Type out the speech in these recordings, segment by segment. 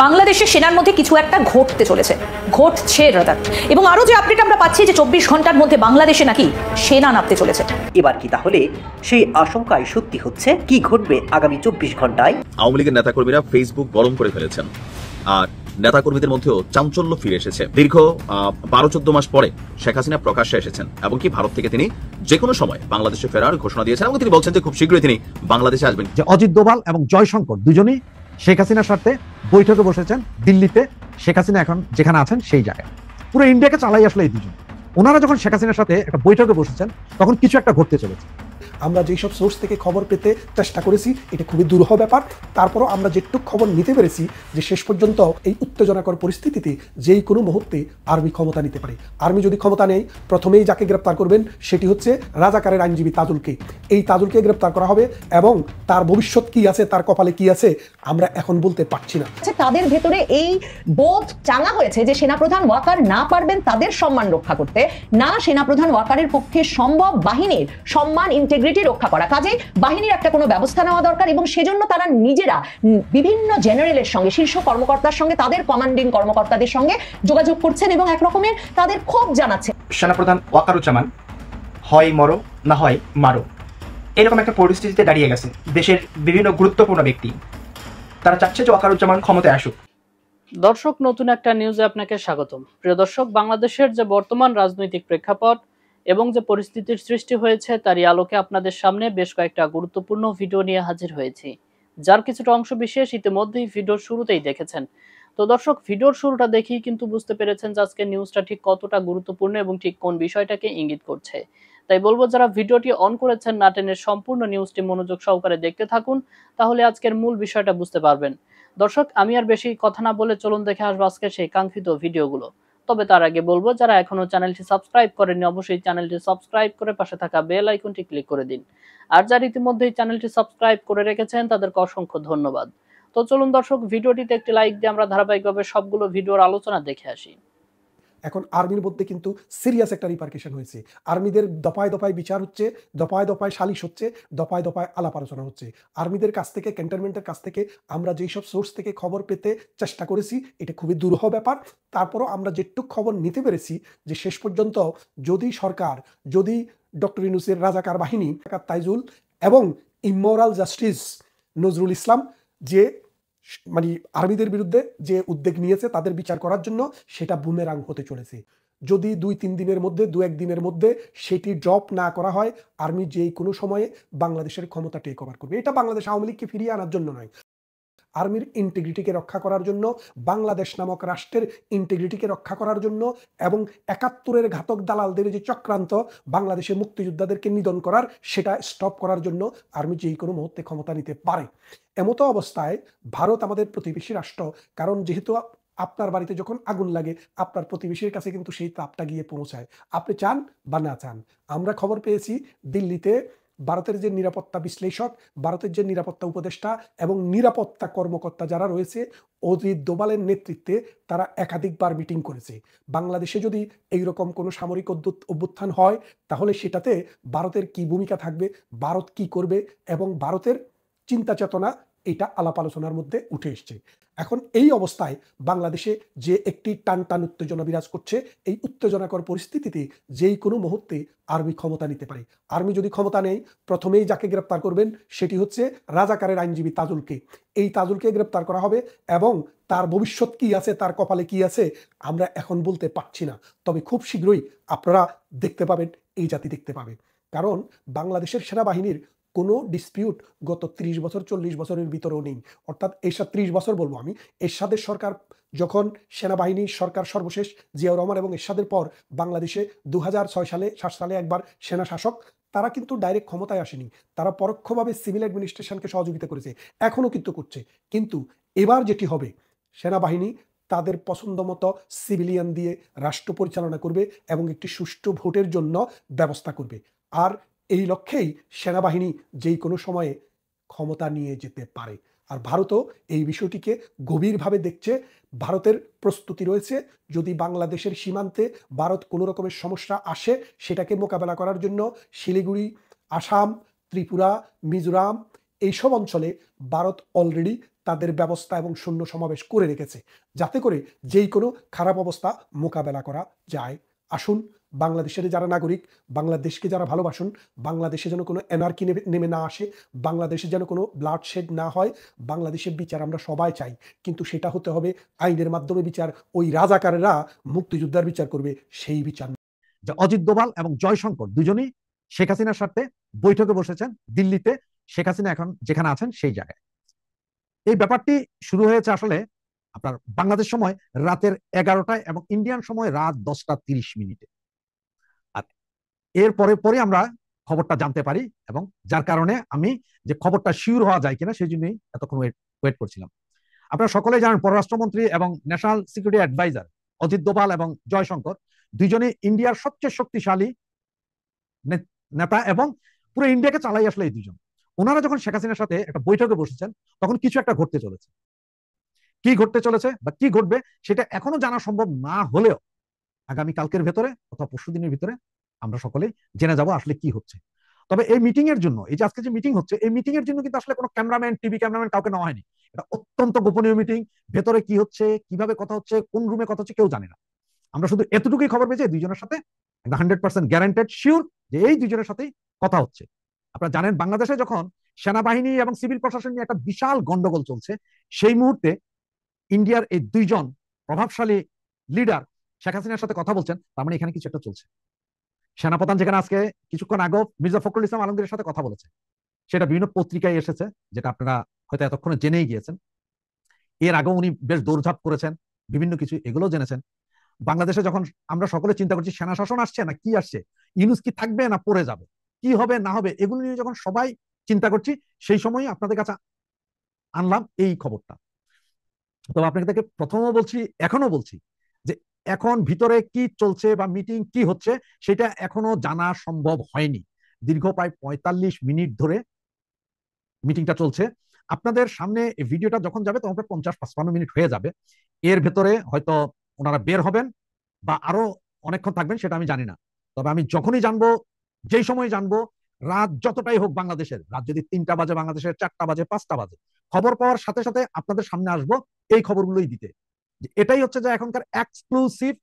বাংলাদেশে সেনার মধ্যে কিছু একটা ঘটতে চলেছে, ঘটছে রাদার। এবং আরো যে আপডেট আমরা পাচ্ছি যে 24 ঘন্টার মধ্যে বাংলাদেশে নাকি সেনা নামতে চলেছে। এবার কি তাহলে সেই আশঙ্কায় সত্যি হচ্ছে? কি ঘটবে আগামী 24 ঘন্টায়? আওয়ামী লীগের নেতাকর্মীরা ফেসবুক গরম করে ফেলেছেন, আর নেতাকর্মীদের মধ্যেও চাঞ্চল্য ফিরে এসেছে। দীর্ঘ 12-14 মাস পরে শেখ হাসিনা প্রকাশ্যে এসেছেন এবং কি ভারত থেকে তিনি যে কোনো সময় বাংলাদেশে ফেরার ঘোষণা দিয়েছেন এবং তিনি বলছেন যে খুব শীঘ্রই তিনি বাংলাদেশে আসবেন। যে অজিত দোভাল এবং জয়শঙ্কর দুজনই শেখ হাসিনার সাথে বৈঠকে বসেছেন দিল্লিতে। শেখ হাসিনা এখন যেখানে আছেন সেই জায়গায় পুরো ইন্ডিয়াকে চালাই আসলে এই দুজন। ওনারা যখন শেখ হাসিনার সাথে একটা বৈঠকে বসেছেন তখন কিছু একটা ঘটতে চলেছে। আমরা যেসব সোর্স থেকে খবর পেতে চেষ্টা করেছি এটা খুবই দুরূহ ব্যাপার। তারপরও আমরা যেটুক খবর নিতে পেরেছি যে শেষ পর্যন্ত এই উত্তেজনাকর পরিস্থিতিতে যেই কোনো মুহূর্তে আর্মি ক্ষমতা নিতে পারে। আর্মি যদি ক্ষমতা নেয় প্রথমেই যাকে গ্রেপ্তার করবেন সেটি হচ্ছে রাজাকারের আইনজীবী তাজুলকে। এই তাজুলকে গ্রেপ্তার করা হবে এবং তার ভবিষ্যৎ কি আছে, তার কপালে কি আছে আমরা এখন বলতে পারছি না। তাদের ভেতরে এই বোধ চাঙা হয়েছে যে সেনাপ্রধান ওয়াকার না পারবেন তাদের সম্মান রক্ষা করতে, না সেনাপ্রধান ওয়াকারের পক্ষে সম্ভব বাহিনীর সম্মান ইন্টিগ্রিটি রক্ষা করা। কাজে বাহিনীর একটা কোনো ব্যবস্থা নেওয়া দরকার এবং সেজন্য তারা নিজেরা বিভিন্ন জেনারেলের সঙ্গে, শীর্ষ কর্মকর্তার সঙ্গে, তাদের কমান্ডিং কর্মকর্তাদের সঙ্গে যোগাযোগ করছেন এবং এক রকমের তাদের ক্ষোভ জানাচ্ছে। সেনাপ্রধান ওয়াকারুজ্জামান হয় মরো না হয় মারো, এরকম একটা পরিস্থিতিতে দাঁড়িয়ে গেছে দেশের বিভিন্ন গুরুত্বপূর্ণ ব্যক্তি। তারা চাচ্ছে যে ওয়াকারুজ্জামান ক্ষমতায় আসুক। দর্শক, নতুন একটা নিউজে আপনাকে স্বাগতম। প্রিয় দর্শক, বাংলাদেশের যে বর্তমান রাজনৈতিক প্রেক্ষাপট এবং যে পরিস্থিতির সৃষ্টি হয়েছে তারই আলোকে আপনাদের সামনে বেশ কয়েকটা গুরুত্বপূর্ণ ভিডিও নিয়ে হাজির হয়েছি, যার কিছুটা অংশ বিশেষ ইতিমধ্যেই ভিডিওর শুরুতেই দেখেছেন। তো দর্শক, ভিডিওর শুরুটা দেখেই কিন্তু বুঝতে পেরেছেন যে আজকে নিউজটা ঠিক কতটা গুরুত্বপূর্ণ এবং ঠিক কোন বিষয়টাকে ইঙ্গিত করছে। তাই বলবো, যারা ভিডিওটি অন করেছেন না টেনে সম্পূর্ণ নিউজটি মনোযোগ সহকারে দেখতে থাকুন, তাহলে আজকের মূল বিষয়টা বুঝতে পারবেন। দর্শক, আমি আর বেশি কথা না বলে চলুন দেখে আসবো আজকে সেই কাঙ্ক্ষিত ভিডিওগুলো। তবে তার আগে বলবো, যারা এখনো চ্যানেলটি সাবস্ক্রাইব করেননি অবশ্যই চ্যানেলটি সাবস্ক্রাইব করে পাশে থাকা বেল আইকনটি ক্লিক করে দিন। আর যারা ইতিমধ্যেই চ্যানেলটি সাবস্ক্রাইব করে রেখেছেন তাদেরকে অসংখ্য ধন্যবাদ। তো চলুন দর্শক, ভিডিওটিতে একটি লাইক দিয়ে আমরা ধারাবাহিকভাবে সবগুলো ভিডিওর আলোচনা দেখে আসি। এখন আর্মির মধ্যে কিন্তু সিরিয়াস একটা রিপারকেশন হয়েছে। আর্মিদের দফায় দফায় বিচার হচ্ছে, দফায় দফায় সালিশ হচ্ছে, দফায় দফায় আলাপ আলোচনা হচ্ছে। আর্মিদের কাছ থেকে, ক্যান্টনমেন্টের কাছ থেকে আমরা যেই সব সোর্স থেকে খবর পেতে চেষ্টা করেছি এটা খুবই দুরূহ ব্যাপার। তারপরও আমরা যেটুক খবর নিতে পেরেছি যে শেষ পর্যন্ত যদি সরকার, যদি ডক্টর ইউনূসের রাজাকার বাহিনী তাইজুল এবং ইমোরাল জাস্টিস নজরুল ইসলাম যে মানে আর্মিদের বিরুদ্ধে যে উদ্যোগ নিয়েছে তাদের বিচার করার জন্য, সেটা বুমেরাং হতে চলেছে। যদি 2-3 দিনের মধ্যে, 2-1 দিনের মধ্যে সেটি ড্রপ না করা হয়, আর্মি যেই কোনো সময়ে বাংলাদেশের ক্ষমতা টেক ওভার করবে। এটা বাংলাদেশ আওয়ামী লীগকে ফিরিয়ে আনার জন্য নয়, আর্মির ইন্টিগ্রিটিকে রক্ষা করার জন্য, বাংলাদেশ নামক রাষ্ট্রের ইন্টিগ্রিটিকে রক্ষা করার জন্য এবং 71-এর ঘাতক দালালদের যে চক্রান্ত বাংলাদেশের মুক্তিযোদ্ধাদেরকে নিধন করার, সেটা স্টপ করার জন্য আর্মি যেই কোনো মুহূর্তে ক্ষমতা নিতে পারে। এমতো অবস্থায় ভারত আমাদের প্রতিবেশী রাষ্ট্র, কারণ যেহেতু আপনার বাড়িতে যখন আগুন লাগে আপনার প্রতিবেশীর কাছে কিন্তু সেই তাপটা গিয়ে পৌঁছায়, আপনি চান বা না চান। আমরা খবর পেয়েছি দিল্লিতে ভারতের যে নিরাপত্তা বিশ্লেষক, ভারতের যে নিরাপত্তা উপদেষ্টা এবং নিরাপত্তা কর্মকর্তা যারা রয়েছে অজিত দোভালের নেতৃত্বে তারা একাধিকবার মিটিং করেছে। বাংলাদেশে যদি এইরকম কোনো সামরিক অভ্যুত্থান হয় তাহলে সেটাতে ভারতের কি ভূমিকা থাকবে, ভারত কি করবে এবং ভারতের চিন্তা চেতনা, এটা আলাপ আলোচনার মধ্যে উঠে এসছে। এখন এই অবস্থায় বাংলাদেশে যে একটি টান টান উত্তেজনা বিরাজ করছে, এই উত্তেজনাকর পরিস্থিতিতে যেই কোনো মুহূর্তে আর্মি ক্ষমতা নিতে পারে। আর্মি যদি ক্ষমতা নেয় প্রথমেই যাকে গ্রেপ্তার করবেন সেটি হচ্ছে রাজাকারের আইনজীবী তাজুলকে। এই তাজুলকে গ্রেপ্তার করা হবে এবং তার ভবিষ্যৎ কি আছে, তার কপালে কি আছে আমরা এখন বলতে পারছি না। তবে খুব শীঘ্রই আপনারা দেখতে পাবেন, এই জাতি দেখতে পাবে। কারণ বাংলাদেশের সেনাবাহিনীর কোনো ডিসপিউট গত 30 বছর 40 বছরের ভিতরেও নেই। অর্থাৎ এরশাদ 30 বছর বলবো আমি, এরশাদের সরকার যখন সেনাবাহিনী সরকার সর্বশেষ জিয়াউর রহমান এবং এরশাদের পর বাংলাদেশে 2006 সালে একবার সেনা শাসক, তারা কিন্তু ডাইরেক্ট ক্ষমতায় আসেনি, তারা পরোক্ষভাবে সিভিল অ্যাডমিনিস্ট্রেশনকে সহযোগিতা করেছে, এখনও কিন্তু করছে। কিন্তু এবার যেটি হবে, সেনাবাহিনী তাদের পছন্দ মতো সিভিলিয়ান দিয়ে রাষ্ট্র পরিচালনা করবে এবং একটি সুষ্ঠু ভোটের জন্য ব্যবস্থা করবে। আর এই লক্ষ্যেই সেনাবাহিনী যেই কোনো সময়ে ক্ষমতা নিয়ে যেতে পারে। আর ভারতও এই বিষয়টিকে গভীরভাবে দেখছে। ভারতের প্রস্তুতি রয়েছে, যদি বাংলাদেশের সীমান্তে ভারত কোনো রকমের সমস্যা আসে সেটাকে মোকাবেলা করার জন্য শিলিগুড়ি, আসাম, ত্রিপুরা, মিজোরাম এইসব অঞ্চলে ভারত অলরেডি তাদের ব্যবস্থা এবং সৈন্য সমাবেশ করে রেখেছে, যাতে করে যেই কোনো খারাপ অবস্থা মোকাবেলা করা যায়। আসুন, বাংলাদেশের যারা নাগরিক, বাংলাদেশকে যারা ভালোবাসুন, বাংলাদেশে যেন কোনো এনার্কি নেমে না আসে, বাংলাদেশে যেন কোনো ব্লাডশেড না হয়, বাংলাদেশের বিচার আমরা সবাই চাই, কিন্তু সেটা হতে হবে আইনের মাধ্যমে বিচার। ওই রাজাকারেরা মুক্তিযোদ্ধার বিচার করবে, সেই বিচার। যে অজিত দোভাল এবং জয়শঙ্কর দুজনই শেখ হাসিনার সাথে বৈঠকে বসেছেন দিল্লিতে, শেখ হাসিনা এখন যেখানে আছেন সেই জায়গায়। এই ব্যাপারটি শুরু হয়েছে আসলে আপনার বাংলাদেশ সময় রাতের 11টায় এবং ইন্ডিয়ান সময় রাত 10:30। আর এর পরে আমরা খবরটা জানতে পারি, এবং যার কারণে আমি যে খবরটা শিওর হওয়া যায় কিনা সেই জন্যই এতক্ষণ ওয়েট করছিলাম। আপনারা সকলেই জানেন পররাষ্ট্রমন্ত্রী এবং national security adviser Ajit Doval এবং জয়শঙ্কর দুইজনে ইন্ডিয়ার সবচেয়ে শক্তিশালী নেতা, এবং পুরো ইন্ডিয়াকে চালাই আসলে এই দুজন। ওনারা যখন শেখ হাসিনার সাথে একটা বৈঠকে বসেছেন তখন কিছু একটা ঘটতে চলেছে। কি ঘটতে চলেছে বা কি ঘটবে সেটা এখনো জানা সম্ভব না হলেও আগামী কালকের ভেতরে অথবা পরশু দিনের ভিতরে আমরা সকলেই জেনে যাব আসলে কি হচ্ছে। তবে এই মিটিং এর জন্য, এই যে আজকে যে মিটিং হচ্ছে, এই মিটিং এর জন্য কিন্তু আসলে কোনো ক্যামেরাম্যান, টিভি ক্যামেরাম্যান কাউকে নেওয়া হয়নি। এটা অত্যন্ত গোপনীয় মিটিং। ভেতরে কি হচ্ছে, কিভাবে কথা হচ্ছে, কোন রুমে কথা হচ্ছে কেউ জানে না। আমরা শুধু এতটুকুই খবর পেয়েছি দুইজনের সাথে 100% গ্যারান্টেড শিওর যে এই দুইজনের সাথেই কথা হচ্ছে। আপনারা জানেন বাংলাদেশে যখন সেনাবাহিনী এবং সিভিল প্রশাসন নিয়ে একটা বিশাল গন্ডগোল চলছে, সেই মুহূর্তে ইন্ডিয়ার এই দুইজন প্রভাবশালী লিডার শেখ হাসিনার সাথে কথা বলছেন, তার মানে এখানে কিছু একটা চলছে। সেনাপ্রধান যেখানে আজকে কিছুক্ষণ আগে মির্জা ফখরুল ইসলাম আলমগীরের সাথে কথা বলেছে, সেটা বিভিন্ন পত্রিকায় এসেছে, যেটা আপনারা হয়তো এতক্ষণে জেনেই গিয়েছেন। এর আগেও উনি বেশ দৌড়ঝাঁপ করেছেন, বিভিন্ন কিছু এগুলো জেনেছেন। বাংলাদেশে যখন আমরা সকলে চিন্তা করছি সেনা শাসন আসছে না কি আসছে, ইউনূস কি থাকবে না পড়ে যাবে, কি হবে না হবে, এগুলো নিয়ে যখন সবাই চিন্তা করছি, সেই সময় আপনাদের কাছে আনলাম এই খবরটা। তবে আপনাদেরকে প্রথমও বলছি, এখনো বলছি যে এখন ভিতরে কি চলছে বা মিটিং কি হচ্ছে সেটা এখনো জানা সম্ভব হয়নি। দীর্ঘ প্রায় 45 মিনিট ধরে মিটিংটা চলছে। আপনাদের সামনে ভিডিওটা যখন যাবে তখন 50-55 মিনিট হয়ে যাবে। এর ভেতরে হয়তো ওনারা বের হবেন বা আরো অনেকক্ষণ থাকবেন সেটা আমি জানি না। তবে আমি যখনই জানবো, যেই সময় জানবো, রাত যতটাই হোক বাংলাদেশের, রাত যদি 3টা বাজে বাংলাদেশের, 4টা বাজে, 5টা বাজে, খবর পাওয়ার সাথে সাথে আপনাদের সামনে আসবো এই খবরগুলোই দিতে। এটাই হচ্ছে যে এখনকার এক্সক্লুসিভ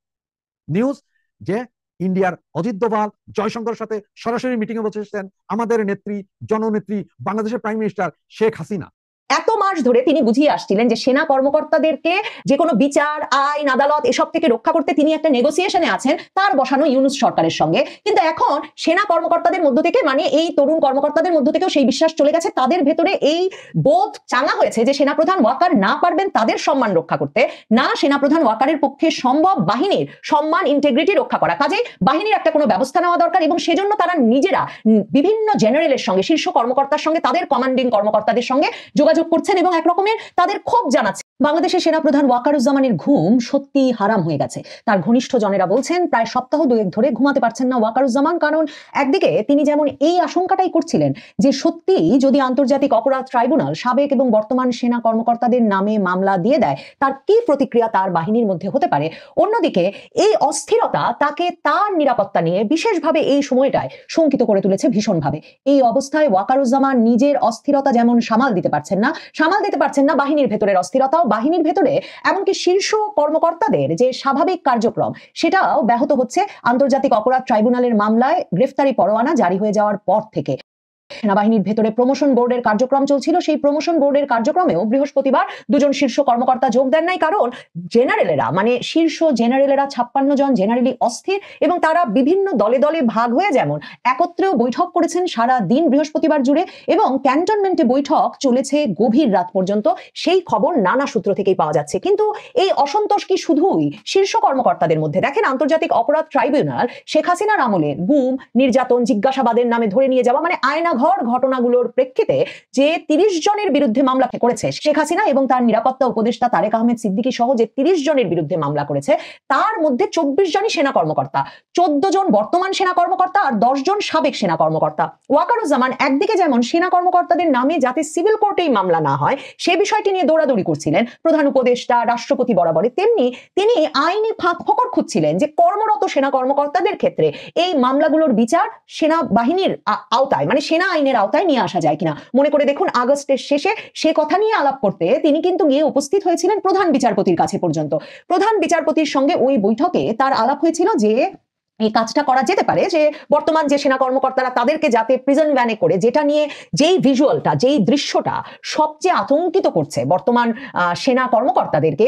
নিউজ, যে ইন্ডিয়ার অজিত দোভাল জয়শঙ্করের সাথে সরাসরি মিটিং এ বসেছেন আমাদের নেত্রী, জননেত্রী, বাংলাদেশের প্রাইম মিনিস্টার শেখ হাসিনা। এত মাস ধরে তিনি বুঝিয়ে আসছিলেন যে সেনা কর্মকর্তাদেরকে যে কোনো বিচার, আইন, আদালত এসব থেকে রক্ষা করতে তিনি একটা নেগোসিয়েশনে আছেন তার বসানো ইউনূস সরকারের সঙ্গে। কিন্তু এখন সেনা কর্মকর্তাদের মধ্য থেকে, মানে এই তরুণ কর্মকর্তাদের মধ্য থেকেও সেই বিশ্বাস চলে গেছে। তাদের ভেতরে এই বোধ চাঙা হয়েছে যে সেনাপ্রধান ওয়াকার না পারবেন তাদের সম্মান রক্ষা করতে, না সেনাপ্রধান ওয়াকারের পক্ষে সম্ভব বাহিনীর সম্মান, ইন্টেগ্রিটি রক্ষা করা। কাজেই বাহিনীর একটা কোনো ব্যবস্থা নেওয়া দরকার, এবং সেজন্য তারা নিজেরা বিভিন্ন জেনারেলের সঙ্গে, শীর্ষ কর্মকর্তার সঙ্গে, তাদের কমান্ডিং কর্মকর্তাদের সঙ্গে যোগাযোগ করছেন এবং একরকমের তাদের ক্ষোভ জানাচ্ছে। বাংলাদেশের সেনাপ্রধান ওয়াকারুজ্জামানের ঘুম সত্যি হারাম হয়ে গেছে। তার ঘনিষ্ঠ জনেরা বলছেন প্রায় সপ্তাহ 2 ধরে ঘুমাতে পারছেন না ওয়াকারুজ্জামান। কারণ একদিকে তিনি যেমন এই আশঙ্কাটাই করছিলেন যে সত্যি যদি আন্তর্জাতিক অপরাধ ট্রাইব্যুনাল সাবেক এবং বর্তমান সেনা কর্মকর্তাদের নামে মামলা দিয়ে দেয়, তার কি প্রতিক্রিয়া তার বাহিনীর মধ্যে হতে পারে। অন্যদিকে এই অস্থিরতা তাকে তার নিরাপত্তা নিয়ে বিশেষভাবে এই সময়টায় শঙ্কিত করে তুলেছে ভীষণভাবে। এই অবস্থায় ওয়াকারুজ্জামান নিজের অস্থিরতা যেমন সামাল দিতে পারছেন না বাহিনীর ভেতরের অস্থিরতা, বাহিনীর ভেতরে এমনকি শীর্ষ কর্মকর্তাদের যে স্বাভাবিক কার্যক্রম সেটাও ব্যাহত হচ্ছে আন্তর্জাতিক অপরাধ ট্রাইব্যুনালের মামলায় গ্রেফতারি পরোয়ানা জারি হয়ে যাওয়ার পর থেকে। সেনাবাহিনীর ভেতরে প্রমোশন বোর্ডের কার্যক্রম চলছিল, সেই প্রমোশন বোর্ডের কার্যক্রমেও বৃহস্পতিবার 2জন শীর্ষ কর্মকর্তা যোগ দেন নাই। কারণ জেনারেলেরা, মানে শীর্ষ জেনারেলেরা 56 জন জেনারেলি অস্থির, এবং তারা বিভিন্ন দলে দলে ভাগ হয়ে যেমন একত্রেও বৈঠক করেছেন সারা দিন বৃহস্পতিবার জুড়ে, এবং ক্যান্টনমেন্টে বৈঠক চলেছে গভীর রাত পর্যন্ত, সেই খবর নানা সূত্র থেকেই পাওয়া যাচ্ছে। কিন্তু এই অসন্তোষ কি শুধুই শীর্ষ কর্মকর্তাদের মধ্যে? দেখেন, আন্তর্জাতিক অপরাধ ট্রাইব্যুনাল শেখ হাসিনার আমলে গুম, নির্যাতন, জিজ্ঞাসাবাদের নামে ধরে নিয়ে যাওয়া, মানে আয়নাঘর ঘটনাগুলোর প্রেক্ষিতে যে 30 জনের বিরুদ্ধে মামলা করেছে শেখ হাসিনা এবং তার নিরাপত্তা উপদেষ্টা তারেক আহমেদ সিদ্দিকী সহ, যে 30 জনের বিরুদ্ধে মামলা করেছে তার মধ্যে 24 জনই সেনা কর্মকর্তা, 14 জন বর্তমান সেনা কর্মকর্তা আর 10 জন সাবেক সেনা কর্মকর্তা। ওয়াকারুজ্জামান একদিকে যেমন সেনা কর্মকর্তাদের নামে যাতে সিভিল কোর্টেই মামলা না হয় সে বিষয়টি নিয়ে দৌড়াদৌড়ি করছিলেন প্রধান উপদেষ্টা, রাষ্ট্রপতি বরাবরে, তেমনি তিনি আইনি ফাঁক ফকর খুঁজছিলেন যে কর্মরত সেনা কর্মকর্তাদের ক্ষেত্রে এই মামলাগুলোর বিচার সেনাবাহিনীর আওতায়, মানে সেনা আইনের আওতায় নিয়ে আসা যায় কিনা। মনে করে দেখুন, আগস্টের শেষে সে কথা নিয়ে আলাপ করতে তিনি কিন্তু গিয়ে উপস্থিত হয়েছিলেন প্রধান বিচারপতির কাছে পর্যন্ত। প্রধান বিচারপতির সঙ্গে ওই বৈঠকে তার আলাপ হয়েছিল যে এই কাজটা করা যেতে পারে, যে বর্তমান যে সেনা কর্মকর্তারা তাদেরকে যাতে প্রিজন ভ্যানে করে, যেটা নিয়ে যেই ভিজুয়ালটা, যেই দৃশ্যটা সবচেয়ে আতঙ্কিত করছে বর্তমান সেনা কর্মকর্তাদেরকে,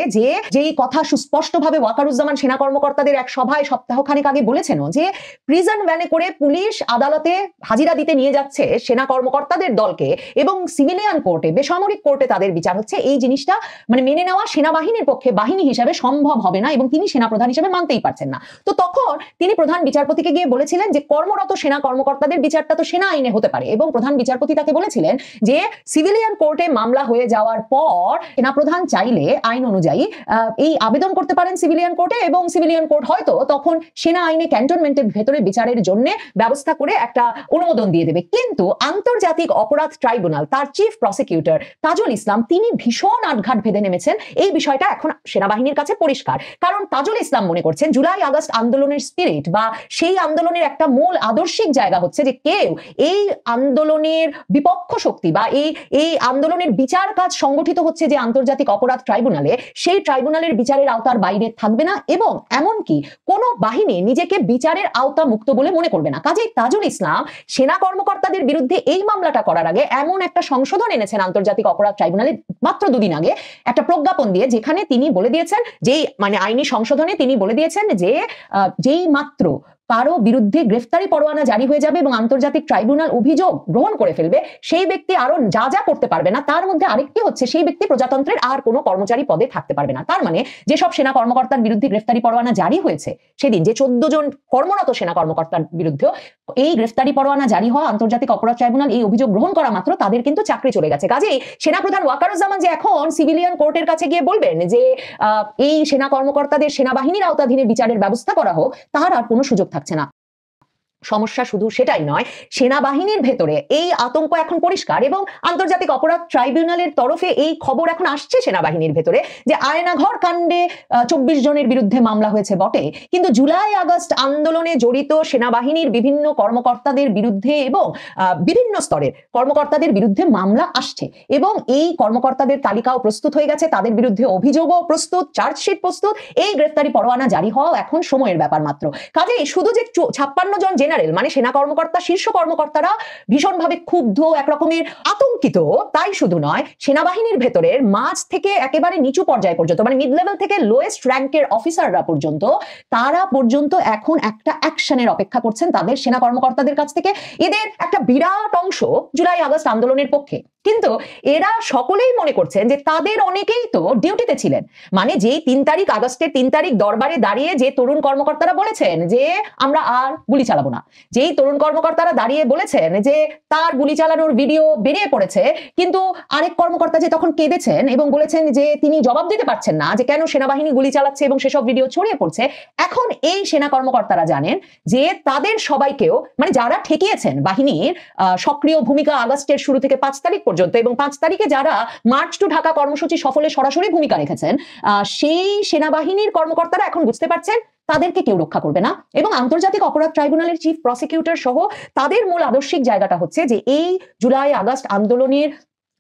যেই কথা সুস্পষ্টভাবে ওয়াকারুজ্জামান সেনা কর্মকর্তাদের এক সভায় সপ্তাহখানেক আগে বলেছেন যে প্রিজন ভ্যানে করে পুলিশ আদালতে হাজিরা দিতে নিয়ে যাচ্ছে সেনা কর্মকর্তাদের দলকে এবং সিভিলিয়ান কোর্টে, বেসামরিক কোর্টে তাদের বিচার হচ্ছে, এই জিনিসটা মানে মেনে নেওয়া সেনাবাহিনীর পক্ষে বাহিনী হিসাবে সম্ভব হবে না এবং তিনি সেনাপ্রধান হিসেবে মানতেই পারছেন না। তো তখন তিনি প্রধান বিচারপতিকে গিয়ে বলেছিলেন যে কর্মরত সেনা কর্মকর্তাদের বিচারটা তো সেনা আইনে হতে পারে, এবং প্রধান বিচারপতি তাকে বলেছিলেন যে সিভিলিয়ান কোর্টে মামলা হয়ে যাওয়ার পর সেনাপ্রধান চাইলে আইন অনুযায়ী এই আবেদন করতে পারেন সিভিলিয়ান কোর্টে, এবং সিভিলিয়ান কোর্ট হয়তো তখন সেনা আইনে ক্যান্টনমেন্টের ভেতরে বিচারের জন্য ব্যবস্থা করে একটা অনুমোদন দিয়ে দেবে। কিন্তু আন্তর্জাতিক অপরাধ ট্রাইব্যুনাল, তার চিফ প্রসিকিউটর তাজুল ইসলাম, তিনি ভীষণ আটঘাট ভেদে নেমেছেন। এই বিষয়টা এখন সেনাবাহিনীর কাছে পরিষ্কার, কারণ তাজুল ইসলাম মনে করছেন জুলাই আগস্ট আন্দোলনের স্পিরিট বা সেই আন্দোলনের একটা মূল আদর্শিক জায়গা হচ্ছে যে কেউ এই আন্দোলনের বিপক্ষ শক্তি বা এই আন্দোলনের বিচার কাজ সংগঠিত হচ্ছে যে আন্তর্জাতিক অপরাধ ট্রাইব্যুনালে, সেই ট্রাইব্যুনালের বিচারের আওতার বাইরে থাকবে না এবং এমনকি কোনো বাহিনী নিজেকে বিচারের আওতা মুক্ত বলে মনে করবে না। কাজেই তাজুল ইসলাম সেনা কর্মকর্তাদের বিরুদ্ধে এই মামলাটা করার আগে এমন একটা সংশোধন এনেছেন আন্তর্জাতিক অপরাধ ট্রাইব্যুনালে মাত্র দুদিন আগে, একটা প্রজ্ঞাপন দিয়ে, যেখানে তিনি বলে দিয়েছেন, যেই মানে আইনি সংশোধনে তিনি বলে দিয়েছেন যে যেই মাত্র কারো বিরুদ্ধে গ্রেফতারি পরোয়ানা জারি হয়ে যাবে এবং আন্তর্জাতিক ট্রাইব্যুনাল অভিযোগ গ্রহণ করে ফেলবে, সেই ব্যক্তি আরো যা যা করতে পারবে না, তার মধ্যে আরেকটি হচ্ছে সেই ব্যক্তি প্রজাতন্ত্রের আর কোনো কর্মচারী পদে থাকতে পারবে না। তার মানে যেসব সেনা কর্মকর্তার বিরুদ্ধে গ্রেফতারি পরোয়ানা জারি হয়েছে সেদিন, যে 14 জন কর্মরত সেনা কর্মকর্তার বিরুদ্ধে এই গ্রেফতারি পরোয়ানা জারি হওয়া আন্তর্জাতিক অপরাধ ট্রাইব্যুনাল এই অভিযোগ গ্রহণ করা মাত্র তাদের কিন্তু চাকরি চলে গেছে। কাজেই সেনাপ্রধান ওয়াকারুজ্জামান যে এখন সিভিলিয়ান কোর্টের কাছে গিয়ে বলবেন যে এই সেনা কর্মকর্তাদের সেনাবাহিনীর আওতাধীনে বিচারের ব্যবস্থা করা হোক, তার আর কোনো সুযোগ থাকছে না। সমস্যা শুধু সেটাই নয়, সেনাবাহিনীর ভেতরে এই আতঙ্ক এখন পরিষ্কার এবং আন্তর্জাতিক অপরাধ ট্রাইব্যুনালের তরফে এই খবর এখন আসছে সেনাবাহিনীর ভেতরে যে আয়নাঘর কাণ্ডে 24 জনের বিরুদ্ধে মামলা হয়েছে বটে, কিন্তু জুলাই আগস্ট আন্দোলনে জড়িত সেনাবাহিনীর বিভিন্ন কর্মকর্তাদের বিরুদ্ধে এবং বিভিন্ন স্তরের কর্মকর্তাদের বিরুদ্ধে মামলা আসছে এবং এই কর্মকর্তাদের তালিকাও প্রস্তুত হয়ে গেছে, তাদের বিরুদ্ধে অভিযোগও প্রস্তুত, চার্জশিট প্রস্তুত, এই গ্রেফতারি পরোয়ানা জারি হওয়া এখন সময়ের ব্যাপার মাত্র। কাজেই শুধু যে 56 জন জেনারেল মানে সেনা কর্মকর্তা, শীর্ষ কর্মকর্তারা ভীষণভাবে ক্ষুব্ধ, একরকমের আতঙ্কিত, তাই শুধু নয়, সেনাবাহিনীর ভেতরের মাঝ থেকে একেবারে নিচু পর্যায় পর্যন্ত, মানে মিড লেভেল থেকে লোয়েস্ট র্যাঙ্কের অফিসাররা পর্যন্ত, তারা পর্যন্ত এখন একটা অ্যাকশনের অপেক্ষা করছেন তাদের সেনা কর্মকর্তাদের কাছ থেকে। এদের একটা বিরাট অংশ জুলাই আগস্ট আন্দোলনের পক্ষে, কিন্তু এরা সকলেই মনে করছেন যে তাদের অনেকেই তো ডিউটিতে ছিলেন। মানে যেই 3 তারিখ, আগস্টের 3 তারিখ দরবারে দাঁড়িয়ে যে তরুণ কর্মকর্তারা বলেছেন যে আমরা আর গুলি চালাবো না, যেই তরুণ কর্মকর্তারা দাঁড়িয়ে বলেছেন যে তার গুলি চালানোর ভিডিও বেরিয়ে পড়েছে, কিন্তু আরেক কর্মকর্তা যে তখন কেঁদেছেন এবং বলেছেন যে তিনি জবাব দিতে পারছেন না যে কেন সেনাবাহিনী গুলি চালাচ্ছে এবং সেসব ভিডিও ছড়িয়ে পড়ছে, এখন এই সেনা কর্মকর্তারা জানেন যে তাদের সবাইকেও, মানে যারা ঠেকিয়েছেন বাহিনীর সক্রিয় ভূমিকা আগস্টের শুরু থেকে 5 তারিখ পর্যন্ত এবং 5 তারিখে যারা মার্চ টু ঢাকা কর্মসূচি সফলে সরাসরি ভূমিকা রেখেছেন, সেই সেনাবাহিনীর কর্মকর্তারা এখন বুঝতে পারছেন তাদেরকে কেউ রক্ষা করবে না এবং আন্তর্জাতিক অপরাধ ট্রাইব্যুনালের চিফ প্রসিকিউটর সহ তাদের মূল আদর্শিক জায়গাটা হচ্ছে যে এই জুলাই আগস্ট আন্দোলনের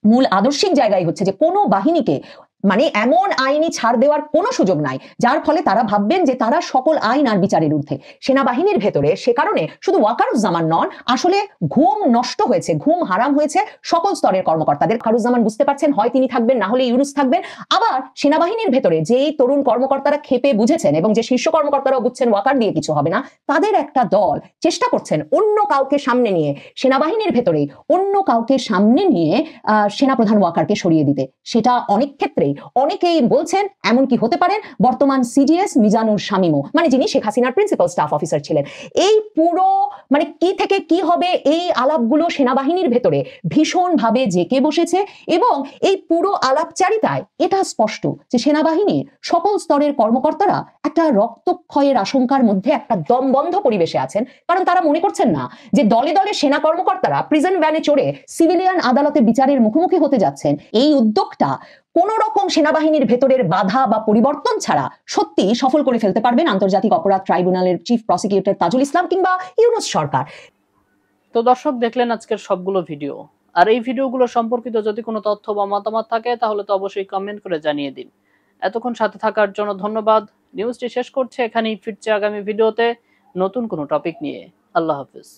মূল আদর্শিক জায়গায় হচ্ছে যে কোনো বাহিনীকে মানে এমন আইনি ছাড় দেওয়ার কোনো সুযোগ নাই যার ফলে তারা ভাববেন যে তারা সকল আইন আর বিচারের ঊর্ধ্বে। সেনাবাহিনীর ভেতরে সে কারণে শুধু ওয়াকারুজ্জামান নন, আসলে ঘুম নষ্ট হয়েছে, ঘুম হারাম হয়েছে সকল স্তরের কর্মকর্তাদের। ওয়াকারুজ্জামান বুঝতে পারছেন হয় তিনি থাকবেন না হলে ইউনুস থাকবেন। আবার সেনাবাহিনীর ভেতরে যেই তরুণ কর্মকর্তারা খেপে বুঝেছেন এবং যে শীর্ষ কর্মকর্তারাও বুঝছেন ওয়াকার দিয়ে কিছু হবে না, তাদের একটা দল চেষ্টা করছেন অন্য কাউকে সামনে নিয়ে, সেনাবাহিনীর ভেতরেই অন্য কাউকে সামনে নিয়ে সেনাপ্রধান ওয়াকারকে সরিয়ে দিতে। সেটা অনেক ক্ষেত্রেই অনেকেই বলছেন এমনকি হতে পারেন বর্তমান সিডিএস মিজানুর শামীমও, মানে যিনি শেখ হাসিনার প্রিন্সিপাল স্টাফ অফিসার ছিলেন। এই পুরো মানে কি থেকে কি হবে এই আলাপগুলো সেনাবাহিনীর ভেতরে ভীষণভাবে জেঁকে বসেছে এবং এই পুরো আলাপচারিতায় এটা স্পষ্ট যে সেনাবাহিনীর সকল স্তরের কর্মকর্তারা একটা রক্তক্ষয়ের আশঙ্কার মধ্যে একটা দমবন্ধ পরিবেশে আছেন, কারণ তারা মনে করছেন না যে দলে দলে সেনা কর্মকর্তারা প্রিজন ভ্যানে চড়ে সিভিলিয়ান আদালতে বিচারের মুখোমুখি হতে যাচ্ছেন। এই উদ্যোগটা কোন রকম সেনাবাহিনীর ভেতরের বাধা বা পরিবর্তন ছাড়া সত্যি সফল করে ফেলতে পারবেন আন্তর্জাতিক অপরাধ ট্রাইব্যুনালের চিফ প্রসিকিউটর তাজুল ইসলাম কিংবা ইউনুস সরকার। তো দর্শক, দেখলেন আজকের সবগুলো ভিডিও। আর এই ভিডিওগুলো সম্পর্কিত যদি কোনো তথ্য বা মতামত থাকে তাহলে তো অবশ্যই কমেন্ট করে জানিয়ে দিন। এতক্ষণ সাথে থাকার জন্য ধন্যবাদ। নিউজটি শেষ করছে এখানেই, ফিরছে আগামী ভিডিওতে নতুন কোনো টপিক নিয়ে। আল্লাহ হাফেজ।